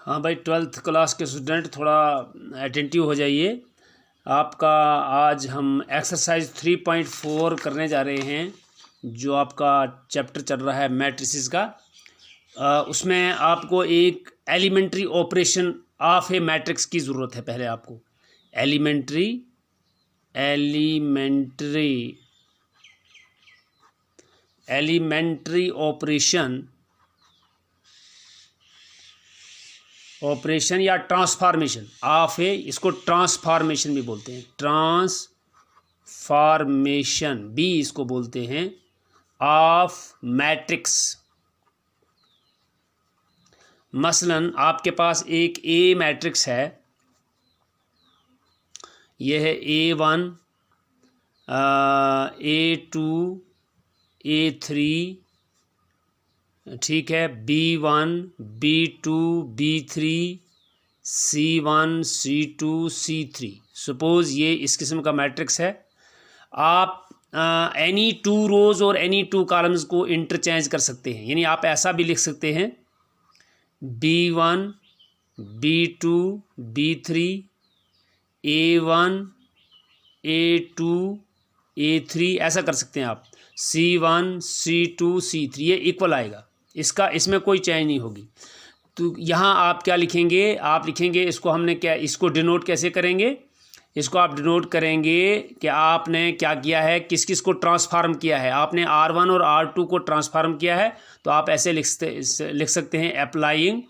हाँ भाई, 12th class के स्टूडेंट थोड़ा अटेंटिव हो जाइए। आपका आज हम एक्सरसाइज 3.4 करने जा रहे हैं, जो आपका चैप्टर चल रहा है मैट्रिसेस का। उसमें आपको एक elementary operation of a matrix की ज़रूरत है। पहले आपको एलिमेंट्री ऑपरेशन या ट्रांसफॉर्मेशन ऑफ ए, इसको ट्रांसफॉर्मेशन भी बोलते हैं, ट्रांसफॉर्मेशन भी इसको बोलते हैं, ऑफ मैट्रिक्स। मसलन आपके पास एक ए मैट्रिक्स है, यह है A1 A2 A3, ठीक है, B1 B2 B3 C1 C2 C3। Suppose ये इस किस्म का मैट्रिक्स है। आप एनी टू रोज़ और एनी टू कॉलम्स को इंटरचेंज कर सकते हैं, यानी आप ऐसा भी लिख सकते हैं B1 B2 B3 A1 A2 A3, ऐसा कर सकते हैं आप। C1 C2 C3, ये इक्वल आएगा, इसमें कोई चेंज नहीं होगी। तो यहाँ आप क्या लिखेंगे, आप लिखेंगे इसको, हमने क्या, इसको डिनोट कैसे करेंगे, इसको आप डिनोट करेंगे कि आपने क्या किया है, किस किस को ट्रांसफार्म किया है। आपने R1 और R2 को ट्रांसफार्म किया है, तो आप ऐसे लिख सकते हैं अप्लाइंग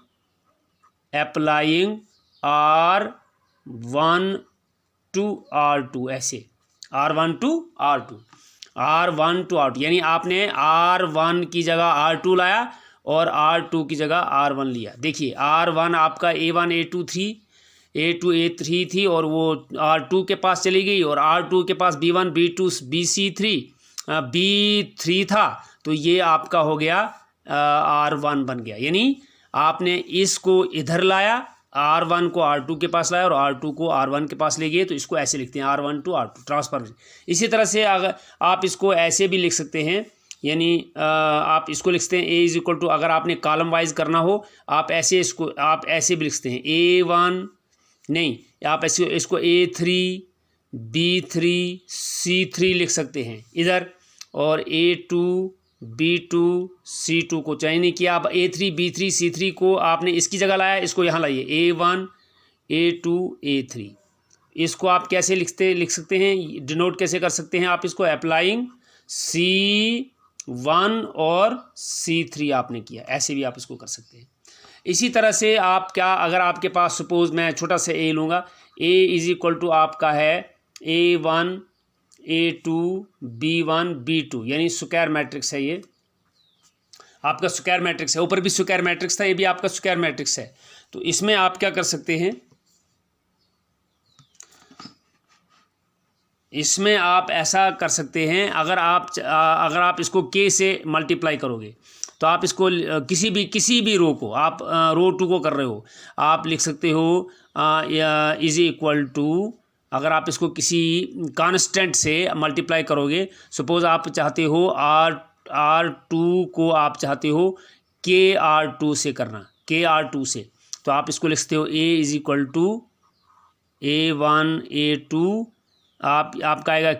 R1 टू R2, ऐसे R1 टू R2 यानी आपने R1 की जगह R2 लाया और R2 की जगह R1 लिया। देखिए R1 आपका A1 A2 A3 थी और वो R2 के पास चली गई, और R2 के पास B1 B2 B3 था, तो ये आपका हो गया R1 बन गया। यानी आपने इसको इधर लाया, R1 को R2 के पास लाया और R2 को R1 के पास ले गए, तो इसको ऐसे लिखते हैं R1 टू R2 ट्रांसफॉर्मेशन। इसी तरह से अगर आप इसको ऐसे भी लिख सकते हैं, यानी आप इसको लिखते हैं A इज इक्वल टू, अगर आपने कॉलम वाइज करना हो आप ऐसे, इसको आप ऐसे भी लिखते हैं A1, नहीं आप ऐसे इसको A3 B3 C3 लिख सकते हैं इधर, और A2 B2 C2 को चेंज नहीं किया। अब A3 B3 C3 को आपने इसकी जगह लाया, इसको यहाँ लाइए A1 A2 A3। इसको आप कैसे लिख सकते हैं, डिनोट कैसे कर सकते हैं आप इसको, अप्लाइंग C1 और C3 आपने किया, ऐसे भी आप इसको कर सकते हैं। इसी तरह से आप क्या, अगर आपके पास सपोज़ मैं छोटा सा A लूँगा, A इज इक्वल टू आपका है A1 A2 B1 B2, यानी स्क्वायर मैट्रिक्स है, ये आपका स्क्वायर मैट्रिक्स है। ऊपर भी स्क्वायर मैट्रिक्स था, ये भी आपका स्क्वायर मैट्रिक्स है। तो इसमें आप क्या कर सकते हैं, इसमें आप ऐसा कर सकते हैं, अगर आप इसको K से मल्टीप्लाई करोगे, तो आप इसको किसी भी रो को, आप रो 2 को कर रहे हो, आप लिख सकते हो इज इक्वल टू, अगर आप इसको किसी कांस्टेंट से मल्टीप्लाई करोगे, सपोज़ आप चाहते हो R2 को आप चाहते हो KR2 से करना, KR2 से, तो आप इसको लिख सकते हो A is equal to A1 A2, आपका आएगा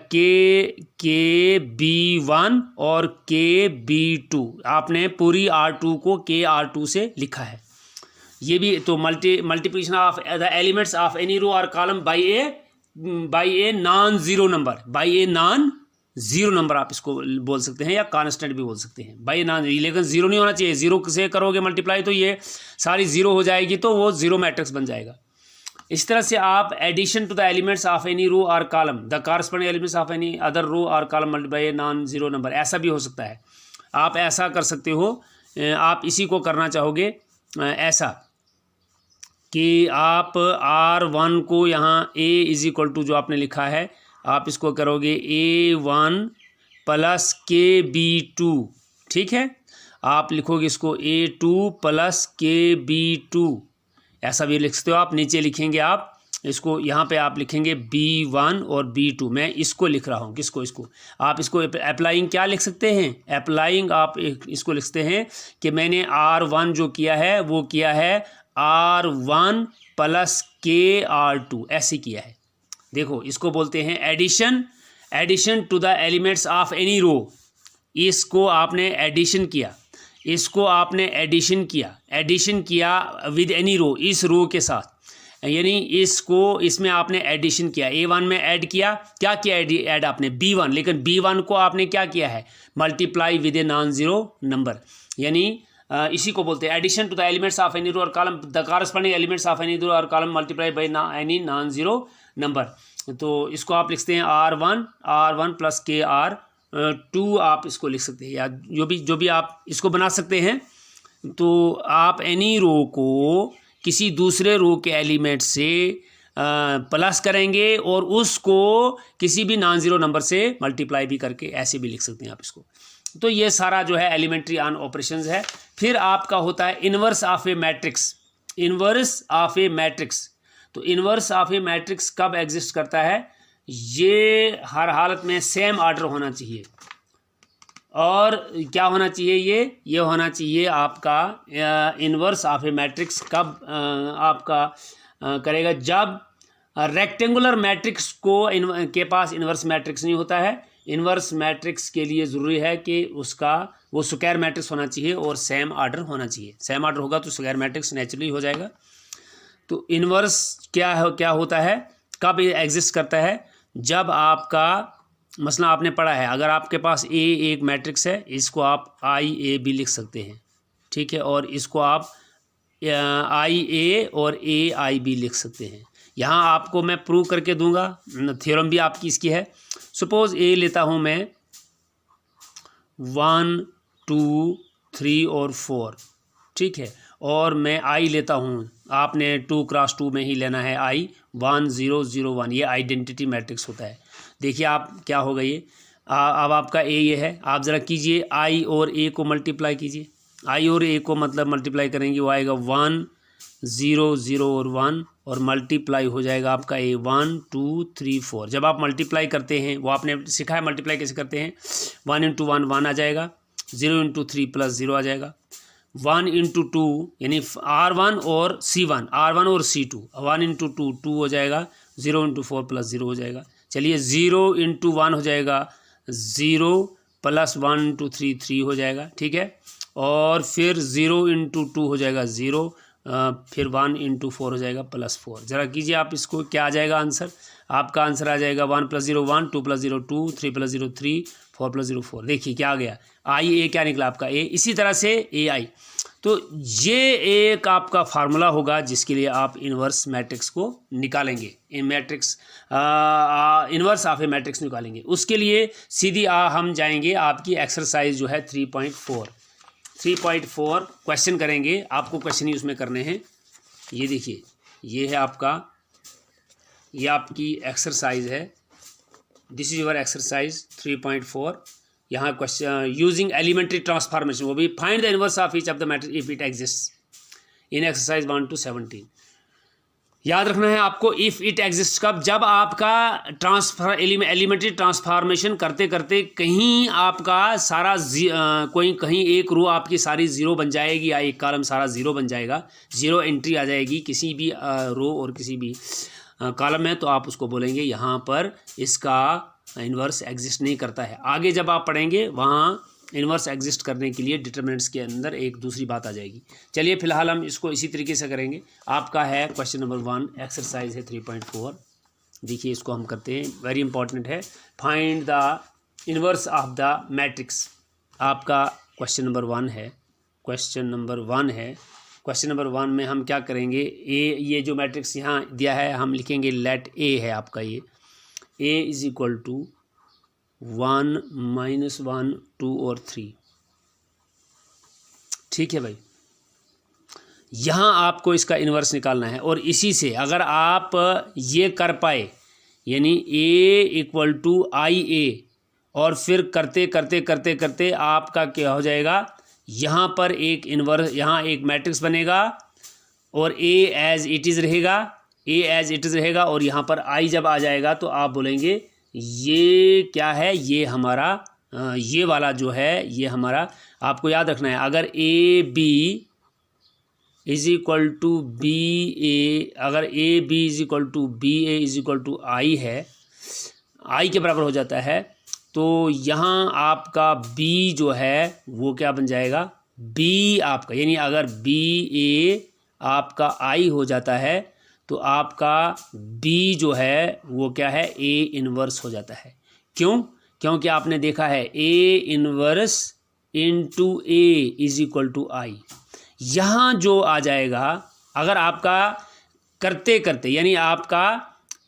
KB1 और KB2। आपने पूरी R2 को KR2 से लिखा है। ये भी तो multiplication of the elements of any row और column by a non zero number, आप इसको बोल सकते हैं, या कांस्टेंट भी बोल सकते हैं, बाई नॉन, लेकिन ज़ीरो नहीं होना चाहिए। ज़ीरो से करोगे मल्टीप्लाई तो ये सारी ज़ीरो हो जाएगी, तो वो ज़ीरो मैट्रिक्स बन जाएगा। इस तरह से आप addition to the elements of any row और column the corresponding elements of any other row और column multiply a non zero number, ऐसा भी हो सकता है। आप ऐसा कर सकते हो, आप इसी को करना चाहोगे ऐसा कि आप R1 को यहाँ A इज इक्वल टू जो आपने लिखा है, आप इसको करोगे A1 प्लस KB2, ठीक है, आप लिखोगे इसको A2 प्लस KB2, ऐसा भी लिख सकते हो आप। नीचे लिखेंगे आप इसको यहाँ पे आप लिखेंगे B1 और B2। मैं इसको लिख रहा हूँ, किसको, इसको। आप इसको अप्लाइंग क्या लिख सकते हैं, अप्लाइंग आप इसको लिखते हैं कि मैंने R1 जो किया है वो किया है R1 प्लस KR2, ऐसे किया है। देखो इसको बोलते हैं addition, addition to the elements of any row. इसको आपने एडिशन किया, इसको आपने एडिशन किया, एडिशन किया विद एनी रो, इस रो के साथ, यानी इसको, इसमें आपने एडिशन किया, A1 में ऐड किया, क्या किया ऐड आपने B1, लेकिन B1 को आपने क्या किया है, multiply with a non zero number, यानी इसी को बोलते हैं addition to the elements of any row और column, the corresponding elements of any row और column multiply by any non zero number. तो इसको आप लिखते हैं R1 प्लस KR2, आप इसको लिख सकते हैं, या जो भी आप इसको बना सकते हैं। तो आप एनी रो को किसी दूसरे रो के एलिमेंट से प्लस करेंगे और उसको किसी भी नॉन ज़ीरो नंबर से मल्टीप्लाई भी करके ऐसे भी लिख सकते हैं आप इसको। तो ये सारा जो है एलिमेंट्री ऑन ऑपरेशंस है। फिर आपका होता है inverse of a matrix, inverse of a matrix. तो इन्वर्स ऑफ ए मैट्रिक्स कब एग्जिस्ट करता है, ये हर हालत में सेम ऑर्डर होना चाहिए। और क्या होना चाहिए, ये होना चाहिए आपका इन्वर्स ऑफ ए मैट्रिक्स कब आपका करेगा, जब रेक्टेंगुलर मैट्रिक्स के पास इन्वर्स मैट्रिक्स नहीं होता है। इन्वर्स मैट्रिक्स के लिए ज़रूरी है कि उसका वो स्क्वायर मैट्रिक्स होना चाहिए और सेम ऑर्डर होना चाहिए। सेम ऑर्डर होगा तो स्क्वायर मैट्रिक्स नेचुरली हो जाएगा। तो इन्वर्स क्या होता है, कब एग्जिस्ट करता है, जब आपका मसला आपने पढ़ा है, अगर आपके पास A एक मैट्रिक्स है, इसको आप IA भी लिख सकते हैं, ठीक है, और इसको आप IA और AI भी लिख सकते हैं। यहाँ आपको मैं प्रूव करके दूंगा, थ्योरम भी आपकी इसकी है। सपोज़ A लेता हूँ मैं 1 2 3 और 4, ठीक है, और मैं I लेता हूँ, आपने 2 क्रॉस 2 में ही लेना है I 1 0 0 1, ये आइडेंटिटी मैट्रिक्स होता है। देखिए आप क्या होगा ये, अब आपका A ये है, आप ज़रा कीजिए I और A को मल्टीप्लाई कीजिए, I और A को मतलब मल्टीप्लाई करेंगे, वो आएगा 1 0 0 और 1, और मल्टीप्लाई हो जाएगा आपका A 1 2 3 4। जब आप मल्टीप्लाई करते हैं, वो आपने सीखा है मल्टीप्लाई कैसे करते हैं, 1 इंटू 1 1 आ जाएगा, 0 इंटू 3 प्लस 0 आ जाएगा, 1 इंटू 2 यानी R1 और C1, R1 और C2, 1 इंटू 2 2 हो जाएगा, 0 इंटू 4 प्लस 0 हो जाएगा। चलिए 0 इंटू 1 हो जाएगा 0, प्लस 1 इंटू 3 3 हो जाएगा, ठीक है, और फिर 0 इंटू 2 हो जाएगा 0, फिर 1 इंटू 4 हो जाएगा प्लस 4। ज़रा कीजिए आप इसको, क्या आ जाएगा आंसर, आपका आंसर आ जाएगा 1 प्लस 0 1, 2 प्लस 0 2, 3 प्लस 0 3, 4 प्लस 0 4। देखिए क्या आ गया, IA क्या निकला आपका A। इसी तरह से AI। तो ये एक आपका फार्मूला होगा जिसके लिए आप इन्वर्स मैट्रिक्स को निकालेंगे, matrix inverse of a matrix निकालेंगे। उसके लिए सीधी हम जाएंगे, आपकी एक्सरसाइज जो है 3.4 क्वेश्चन करेंगे, आपको क्वेश्चन ही उसमें करने हैं। ये देखिए, ये है आपका, ये आपकी एक्सरसाइज है, दिस इज योर एक्सरसाइज 3.4। यहाँ क्वेश्चन यूजिंग एलिमेंट्री ट्रांसफॉर्मेशन, वो भी find the inverse of each of the matrix if it exist in exercise 1 to 17। याद रखना है आपको, इफ इट एग्जिस्ट कब, जब आपका एलिमेंट्री ट्रांसफॉर्मेशन करते करते कहीं आपका सारा कहीं एक रो आपकी सारी ज़ीरो बन जाएगी, या एक कॉलम सारा ज़ीरो बन जाएगा, ज़ीरो एंट्री आ जाएगी किसी भी रो और किसी भी कॉलम में, तो आप उसको बोलेंगे यहाँ पर इसका इन्वर्स एग्जिस्ट नहीं करता है। आगे जब आप पढ़ेंगे वहाँ इन्वर्स एग्जिस्ट करने के लिए डिटरमिनेंट्स के अंदर एक दूसरी बात आ जाएगी। चलिए फिलहाल हम इसको इसी तरीके से करेंगे। आपका है क्वेश्चन नंबर 1, एक्सरसाइज है 3.4। देखिए इसको हम करते हैं, वेरी इंपॉर्टेंट है, find the inverse of the matrix. आपका क्वेश्चन नंबर 1 है, क्वेश्चन नंबर 1 है। क्वेश्चन नंबर 1 में हम क्या करेंगे, ये जो मैट्रिक्स यहाँ दिया है हम लिखेंगे लेट A है आपका, ये A इज इक्वल टू 1 -1 2 और 3, ठीक है भाई। यहाँ आपको इसका इन्वर्स निकालना है, और इसी से अगर आप ये कर पाए, यानी A इक्वल टू IA, और फिर करते करते करते करते आपका क्या हो जाएगा, यहाँ पर एक इन्वर्स, यहाँ एक मैट्रिक्स बनेगा और A एज इट इज़ रहेगा, ए एज इट इज़ रहेगा और यहाँ पर आई जब आ जाएगा तो आप बोलेंगे ये क्या है, ये हमारा ये वाला जो है ये हमारा, आपको याद रखना है अगर A B is equal to B A, अगर A B is equal to B A is equal to I है, आई के बराबर हो जाता है, तो यहाँ आपका बी जो है वो क्या बन जाएगा, बी आपका, यानी अगर बी ए आपका आई हो जाता है तो आपका बी जो है वो क्या है, ए इनवर्स हो जाता है। क्यों? क्योंकि आपने देखा है A inverse into A is equal to I. यहाँ जो आ जाएगा अगर आपका करते करते, यानी आपका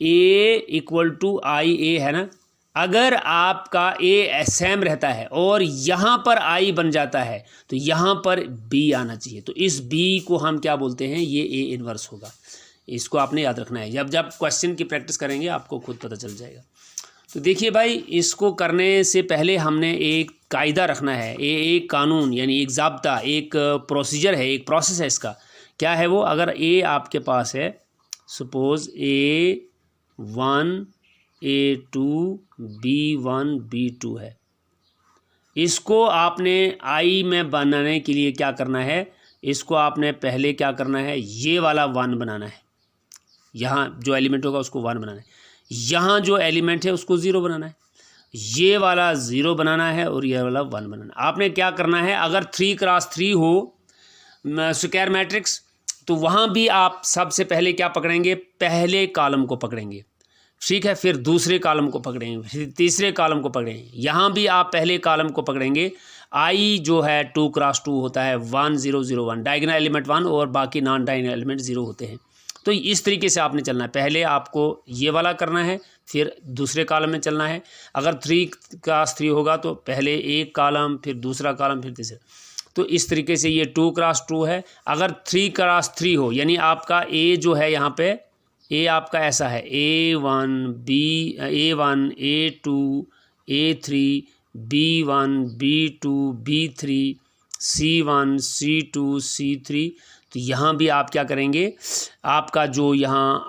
ए इक्वल टू आई ए है ना, अगर आपका ए सेम रहता है और यहाँ पर आई बन जाता है तो यहाँ पर बी आना चाहिए, तो इस बी को हम क्या बोलते हैं, ये ए इनवर्स होगा। इसको आपने याद रखना है, जब जब क्वेश्चन की प्रैक्टिस करेंगे आपको खुद पता चल जाएगा। तो देखिए भाई, इसको करने से पहले हमने एक कायदा रखना है, एक कानून यानी एक ज़ाब्ता, एक प्रोसीजर है, एक प्रोसेस है इसका। क्या है वो? अगर ए आपके पास है, suppose A1 A2 B1 B2 है, इसको आपने आई में बनाने के लिए क्या करना है, इसको आपने पहले क्या करना है, ये वाला 1 बनाना है, यहाँ जो एलिमेंट होगा उसको 1 बनाना है, यहाँ जो एलिमेंट है उसको 0 बनाना है, ये वाला 0 बनाना है और ये वाला 1 बनाना है। आपने क्या करना है, अगर 3x3 हो स्क्वायर मैट्रिक्स, तो वहाँ भी आप सबसे पहले क्या पकड़ेंगे, पहले कॉलम को पकड़ेंगे, ठीक है, फिर दूसरे कॉलम को पकड़ेंगे, फिर तीसरे कॉलम को पकड़ेंगे। यहाँ भी आप पहले कॉलम को पकड़ेंगे। आई जो है 2x2 होता है 1 0 0 1, डायगोनल एलिमेंट 1 और बाकी नॉन डायगोनल एलिमेंट 0 होते हैं। तो इस तरीके से आपने चलना है, पहले आपको ये वाला करना है, फिर दूसरे कॉलम में चलना है। अगर 3x3 होगा तो पहले एक कॉलम, फिर दूसरा कॉलम, फिर तीसरा। तो इस तरीके से ये 2x2 है। अगर 3x3 हो, यानी आपका ए जो है यहाँ पे, ए आपका ऐसा है A1 A2 A3 B1 B2 B3 C1 C2 C3, तो यहाँ भी आप क्या करेंगे, आपका जो यहाँ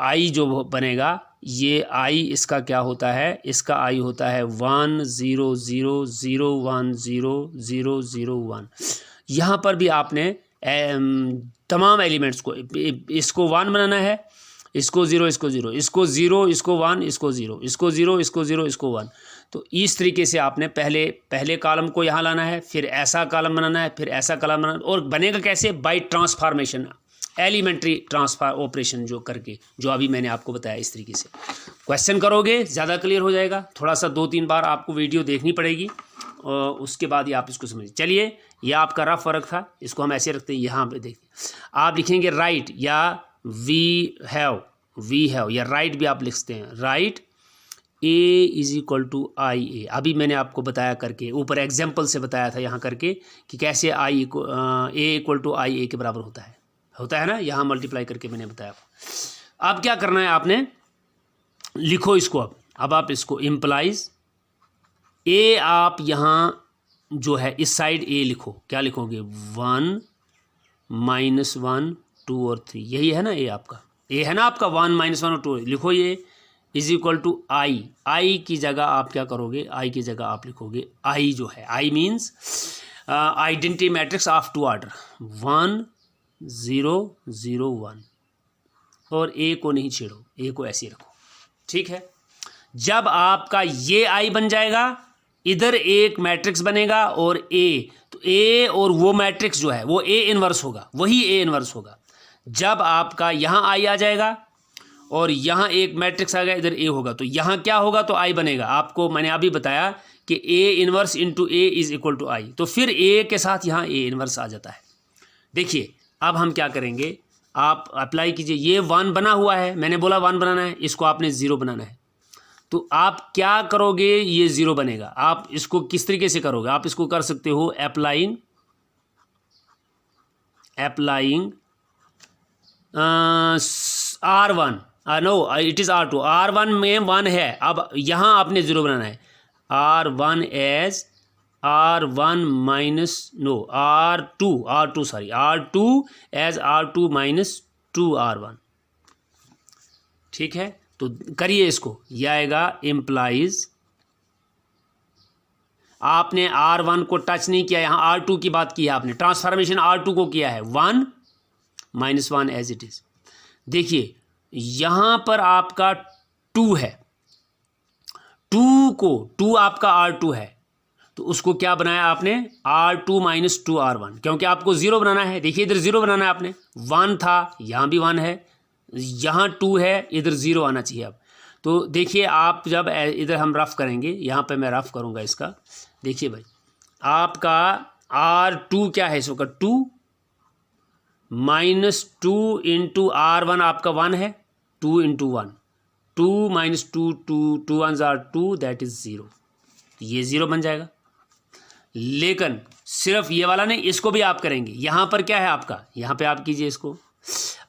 आई जो बनेगा, ये आई इसका क्या होता है, इसका आई होता है 1 0 0 0 1 0 0 0 1। यहाँ पर भी आपने तमाम एलिमेंट्स को, इसको 1 बनाना है, इसको 0 इसको 0 इसको 0 इसको 1 इसको 0 इसको 0 इसको 0 इसको 1। तो इस तरीके से आपने पहले कॉलम को यहाँ लाना है, फिर ऐसा कॉलम बनाना है, फिर ऐसा कॉलम बनाना, और बनेगा कैसे, by transformation, elementary transfer operation जो करके, जो अभी मैंने आपको बताया। इस तरीके से क्वेश्चन करोगे ज़्यादा क्लियर हो जाएगा। थोड़ा सा 2-3 बार आपको वीडियो देखनी पड़ेगी और उसके बाद ही आप इसको समझिए। चलिए, यह आपका रफ वर्क था, इसको हम ऐसे रखते हैं, यहाँ पे देखिए आप लिखेंगे राइट या वी हैव या राइट भी आप लिखते हैं, right A is equal to I A. अभी मैंने आपको बताया करके, ऊपर एग्जाम्पल से बताया था यहाँ करके कि कैसे ए इक्वल टू आई ए के बराबर होता है ना, यहाँ मल्टीप्लाई करके मैंने बताया। अब क्या करना है, आपने लिखो इसको, अब आप इसको इम्प्लाइज ए, आप यहाँ जो है इस साइड ए लिखो, क्या लिखोगे, 1 -1 2 और 3, यही है ना ए आपका, ए है ना आपका 1 -1 और 2, लिखो ये इज इक्वल टू आई की जगह आप क्या करोगे, आई की जगह आप लिखोगे आई जो है, I means identity matrix of 2 order 1 0 0 1, और ए को नहीं छेड़ो, ए को ऐसे रखो, ठीक है। जब आपका ये आई बन जाएगा, इधर एक मैट्रिक्स बनेगा और ए, तो ए और वो मैट्रिक्स जो है वो ए इनवर्स होगा, वही ए इनवर्स होगा। जब आपका यहाँ आई आ जाएगा और यहाँ एक मैट्रिक्स आ गया, इधर ए होगा, तो यहाँ क्या होगा, तो आई बनेगा। आपको मैंने अभी बताया कि A inverse into A is equal to I, तो फिर ए के साथ यहाँ ए इनवर्स आ जाता है। देखिए अब हम क्या करेंगे, आप अप्लाई कीजिए, ये 1 बना हुआ है, मैंने बोला 1 बनाना है, इसको आपने 0 बनाना है। तो आप क्या करोगे, ये 0 बनेगा। आप इसको किस तरीके से करोगे, आप इसको कर सकते हो applying R1, no it is R2, R1 में 1 है, अब यहाँ आपने 0 बनाना है, R1 as R1 minus no R2 as R2 minus 2 R1, ठीक है, तो करिए इसको, यह आएगा इम्प्लाइज, आपने R1 को टच नहीं किया, यहाँ R2 की बात की है आपने, ट्रांसफॉर्मेशन R2 को किया है, 1 - 1 एज इट इज। देखिए यहाँ पर आपका 2 है, 2 आपका R2 है, तो उसको क्या बनाया आपने, R2 - 2R1, क्योंकि आपको 0 बनाना है। देखिए इधर 0 बनाना है आपने, 1 था, यहाँ भी 1 है, यहाँ 2 है, इधर 0 आना चाहिए अब। तो देखिए आप जब इधर हम रफ करेंगे, यहाँ पे मैं रफ करूँगा इसका, देखिए भाई आपका R2 क्या है इस वक्त, 2 - 2 × R1 आपका 1 है, 2 × 1, 2 - 2, 2 1s are 2, दैट इज 0, ये 0 बन जाएगा। लेकिन सिर्फ ये वाला नहीं, इसको भी आप करेंगे। यहाँ पर क्या है आपका, यहाँ पे आप कीजिए इसको,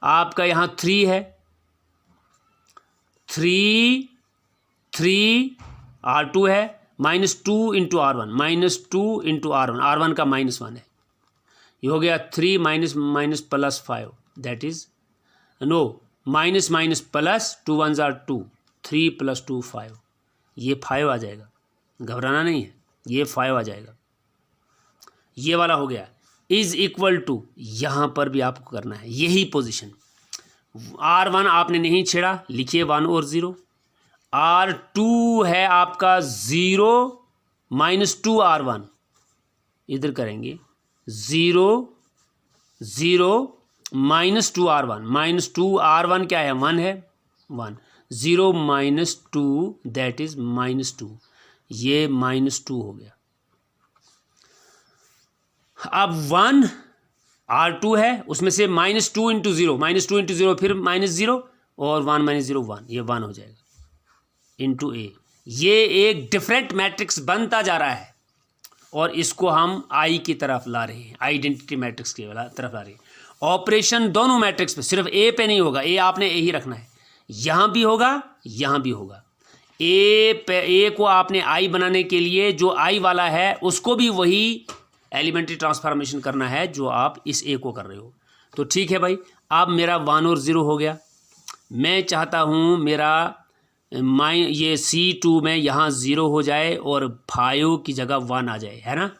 आपका यहाँ 3 है, 3 R2 है, -2 × R1, -2 × R1, R1 का -1 है, ये हो गया 3 - +5, that is no minus plus, 2 1s are 2, 3 + 2 5, ये 5 आ जाएगा, घबराना नहीं है, ये 5 आ जाएगा, ये वाला हो गया। इज इक्वल टू, यहाँ पर भी आपको करना है यही पोजीशन, R1 आपने नहीं छेड़ा, लिखिए 1 और 0, R2 है आपका 0 - 2 R1, इधर करेंगे 0 0 - 2 R1, -2 R1 क्या है, 1 है, 1, 0 - 2 दैट इज -2, ये -2 हो गया। अब 1 R2 है, उसमें से -2 × 0, -2 × 0 फिर -0 और 1 - 0 1, ये 1 हो जाएगा इंटू A। ये एक डिफरेंट मैट्रिक्स बनता जा रहा है और इसको हम I की तरफ ला रहे हैं, आइडेंटिटी मैट्रिक्स की तरफ ला रहे हैं। ऑपरेशन दोनों मैट्रिक्स पे, सिर्फ A पे नहीं होगा, A आपने A ही रखना है, यहाँ भी होगा यहाँ भी होगा। A को आपने I बनाने के लिए जो I वाला है उसको भी वही एलिमेंट्री ट्रांसफॉर्मेशन करना है जो आप इस A को कर रहे हो। तो ठीक है भाई, अब मेरा 1 और 0 हो गया। मैं चाहता हूँ मेरा ये C2 में यहाँ 0 हो जाए और 5 की जगह 1 आ जाए, है ना,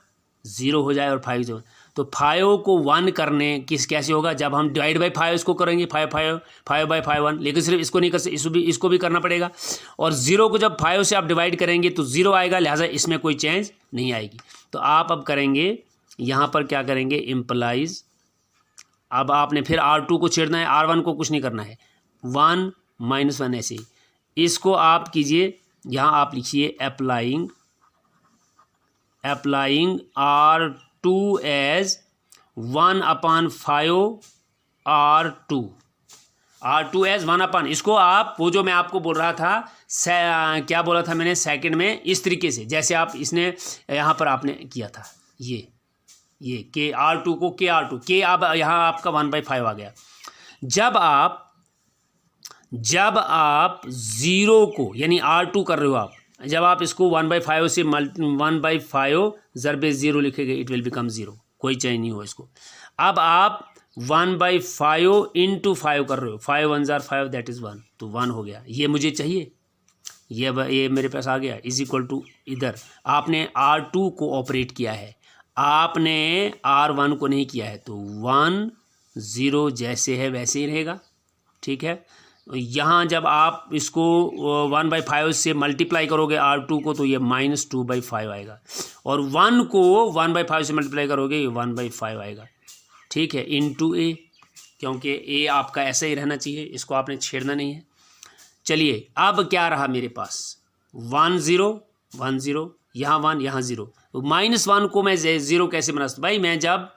0 हो जाए और 5 जो, तो 5 को 1 करने कैसे होगा, जब हम डिवाइड बाई 5 इसको करेंगे, 5 बाई 5 1, लेकिन सिर्फ इसको नहीं कर सकते, इसको भी करना पड़ेगा। और 0 को जब 5 से आप डिवाइड करेंगे तो 0 आएगा, लिहाजा इसमें कोई चेंज नहीं आएगी। तो आप अब करेंगे यहाँ पर क्या करेंगे, इम्प्लाइज, अब आपने फिर R2 को छेड़ना है, R1 को कुछ नहीं करना है, 1 - 1 ऐसे ही। इसको आप कीजिए, यहाँ आप लिखिए applying R2 as 1/5 R2 as 1/, इसको आप, वो जो मैं आपको बोल रहा था, क्या बोला था मैंने सेकंड में, इस तरीके से जैसे आप इसने यहाँ पर आपने किया था, ये के R2 को के अब यहाँ आपका 1/5 आ गया। जब आप 0 को यानी R2 कर रहे हो आप, जब आप इसको 1/5 से 1/5 ज़रबे 0 लिखेंगे, इट विल बिकम 0, कोई चेंज नहीं हो इसको। अब आप 1/5 × 5 कर रहे हो, 5 1s are 5, दैट इज़ 1, तो 1 हो गया, ये मुझे चाहिए, ये मेरे पास आ गया, इज इक्वल टू, इधर आपने R2 को ऑपरेट किया है, आपने R1 को नहीं किया है, तो 1 0 जैसे है वैसे ही रहेगा, ठीक है। यहाँ जब आप इसको 1/5 से मल्टीप्लाई करोगे R2 को, तो ये -2/5 आएगा, और 1 को 1/5 से मल्टीप्लाई करोगे, ये 1/5 आएगा, ठीक है, इंटू A, क्योंकि A आपका ऐसा ही रहना चाहिए, इसको आपने छेड़ना नहीं है। चलिए अब क्या रहा मेरे पास, 1 0 1 0, यहाँ 1 यहाँ 0, तो -1 को मैं 0 कैसे बना सकता, भाई मैं जब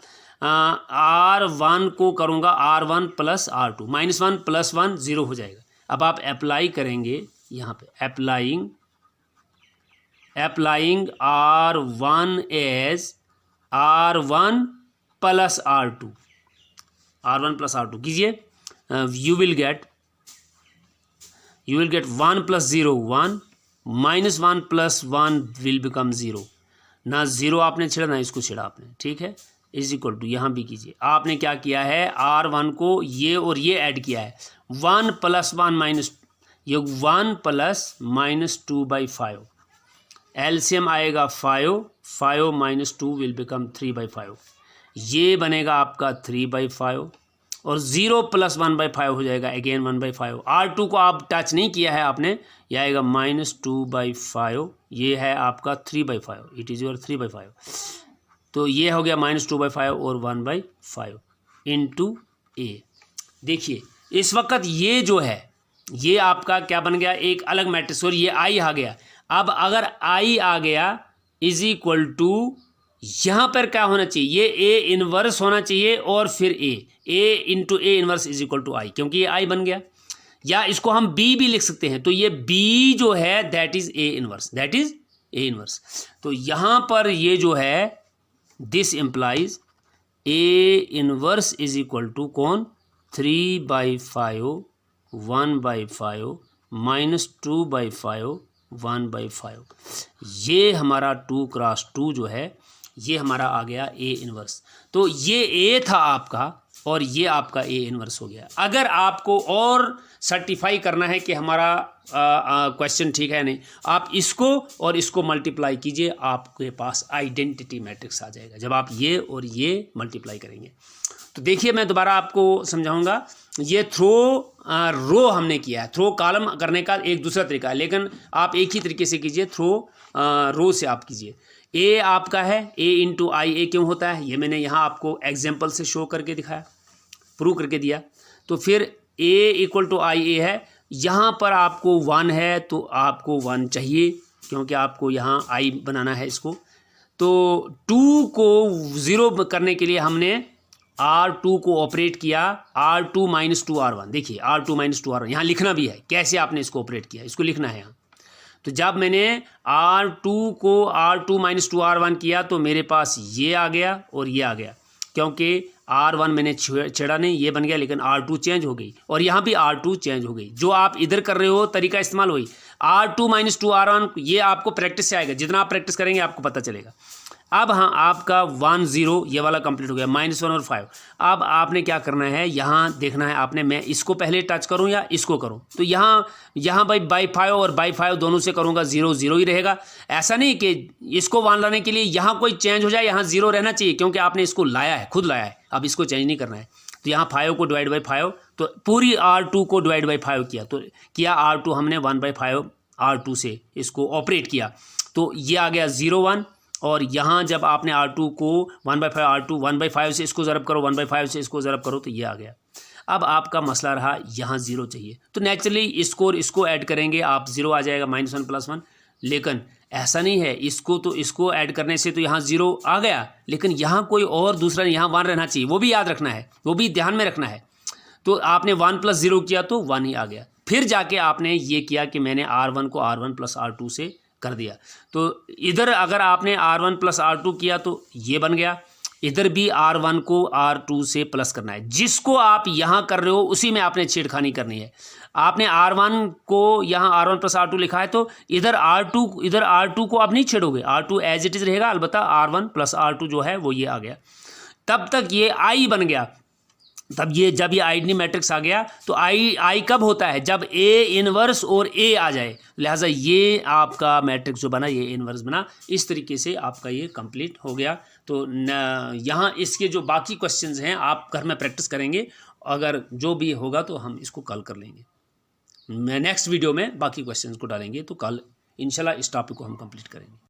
R1 को करूँगा R1 + R2, -1 + 1 0 हो जाएगा। अब आप अप्लाई करेंगे यहाँ पे, applying R1 as R1 + R2, कीजिए, you will get 1 + 0 1, -1 + 1 will become 0, ना 0 आपने छेड़ा ना इसको छेड़ा आपने, ठीक है, इज इक्वल टू, यहाँ भी कीजिए, आपने क्या किया है, R1 को ये और ये ऐड किया है, 1 + 1 - ये 1 प्लस -2/5, एलसीएम आएगा 5, 5 - 2 विल बिकम 3/5, ये बनेगा आपका 3/5 और 0 + 1/5 हो जाएगा अगेन 1/5। R2 को आप टच नहीं किया है आपने, ये आएगा -2/5, ये है आपका 3/5, इट इज़ योर 3/5। तो ये हो गया -2/5 और 1/5 इंटू ए। देखिए इस वक्त ये जो है ये आपका क्या बन गया, एक अलग मैट्रिक्स, और ये आई आ गया। अब अगर आई आ गया इज इक्वल टू, यहाँ पर क्या होना चाहिए, ये ए इनवर्स होना चाहिए और फिर A into A inverse is equal to I, क्योंकि ये आई बन गया। या इसको हम बी भी लिख सकते हैं, तो ये बी जो है that is A inverse, that is A inverse. तो यहाँ पर ये जो है this implies A inverse is equal to कौन, 3/5 1/5 -2/5 1/5। ये हमारा 2 × 2 जो है ये हमारा आ गया ए इनवर्स। तो ये ए था आपका और ये आपका ए इनवर्स हो गया। अगर आपको और सर्टिफाई करना है कि हमारा क्वेश्चन ठीक है नहीं, आप इसको और इसको मल्टीप्लाई कीजिए, आपके पास आइडेंटिटी मैट्रिक्स आ जाएगा जब आप ये और ये मल्टीप्लाई करेंगे। तो देखिए मैं दोबारा आपको समझाऊंगा। ये थ्रो रो हमने किया है, थ्रो कॉलम करने का एक दूसरा तरीका है, लेकिन आप एक ही तरीके से कीजिए, थ्रो रो से आप कीजिए। ए आपका है ए इंटू आई, ए क्यों होता है ये मैंने यहाँ आपको एग्जाम्पल से शो करके दिखाया, प्रूव करके दिया। तो फिर ए इक्वल टू आई ए है, यहाँ पर आपको 1 है तो आपको 1 चाहिए क्योंकि आपको यहाँ आई बनाना है इसको। तो 2 को 0 करने के लिए हमने R2 को ऑपरेट किया, R2 - 2R1। देखिए R2 - 2R1 यहाँ लिखना भी है, कैसे आपने इसको ऑपरेट किया इसको लिखना है यहाँ। तो जब मैंने R2 को R2 - 2R1 किया तो मेरे पास ये आ गया और ये आ गया, क्योंकि R1 मैंने छेड़ा नहीं, ये बन गया, लेकिन R2 चेंज हो गई और यहाँ भी R2 चेंज हो गई। जो आप इधर कर रहे हो तरीका इस्तेमाल हुई, R2 - 2R1 ये आपको प्रैक्टिस से आएगा, जितना आप प्रैक्टिस करेंगे आपको पता चलेगा। अब हाँ आपका 1 0 ये वाला कंप्लीट हो गया, -1 और 5। अब आपने क्या करना है, यहाँ देखना है आपने, मैं इसको पहले टच करूँ या इसको करूँ। तो यहाँ भाई बाई 5 और बाई 5 दोनों से करूँगा, 0 0 ही रहेगा। ऐसा नहीं कि इसको 1 लाने के लिए यहाँ कोई चेंज हो जाए, यहाँ 0 रहना चाहिए, क्योंकि आपने इसको लाया है, खुद लाया है, अब इसको चेंज नहीं करना है। तो यहाँ 5 को डिवाइड बाई 5, तो पूरी R2 को डिवाइड बाई 5 किया, तो किया R2 हमने 1/5 R2 से इसको ऑपरेट किया, तो ये आ गया 0 1। और यहाँ जब आपने R2 को 1/5 R2 1/5 से इसको ज़रब करो, 1/5 से इसको ज़रब करो, तो ये आ गया। अब आपका मसला रहा यहाँ 0 चाहिए, तो नेचुरली इसको और इसको ऐड करेंगे, आप 0 आ जाएगा, -1 + 1। लेकिन ऐसा नहीं है, इसको तो इसको ऐड करने से तो यहाँ 0 आ गया, लेकिन यहाँ कोई और दूसरा यहाँ 1 रहना चाहिए, वो भी याद रखना है, वो भी ध्यान में रखना है। तो आपने 1 + 0 किया तो 1 ही आ गया। फिर जाके आपने ये किया कि मैंने R1 को R1 + R2 से कर दिया। तो इधर अगर आपने R1 + R2 किया तो ये बन गया, इधर भी R1 को R2 से प्लस करना है। जिसको आप यहाँ कर रहे हो उसी में आपने छेड़खानी करनी है। आपने R1 को यहाँ R1 + R2 लिखा है, तो इधर R2 को आप नहीं छेड़ोगे, R2 एज इट इज़ रहेगा, अलबत्ता R1 + R2 जो है वो ये आ गया। तब तक ये आई बन गया। तब ये जब ये आइडेंटिटी मैट्रिक्स आ गया तो आई कब होता है, जब ए इनवर्स और ए आ जाए। लिहाजा ये आपका मैट्रिक्स जो बना ये इनवर्स बना। इस तरीके से आपका ये कंप्लीट हो गया। तो यहाँ इसके जो बाकी क्वेश्चंस हैं आप घर में प्रैक्टिस करेंगे, अगर जो भी होगा तो हम इसको कल कर लेंगे। मैं नेक्स्ट वीडियो में बाकी क्वेश्चंस को डालेंगे, तो कल इंशाल्लाह इस टॉपिक को हम कंप्लीट करेंगे।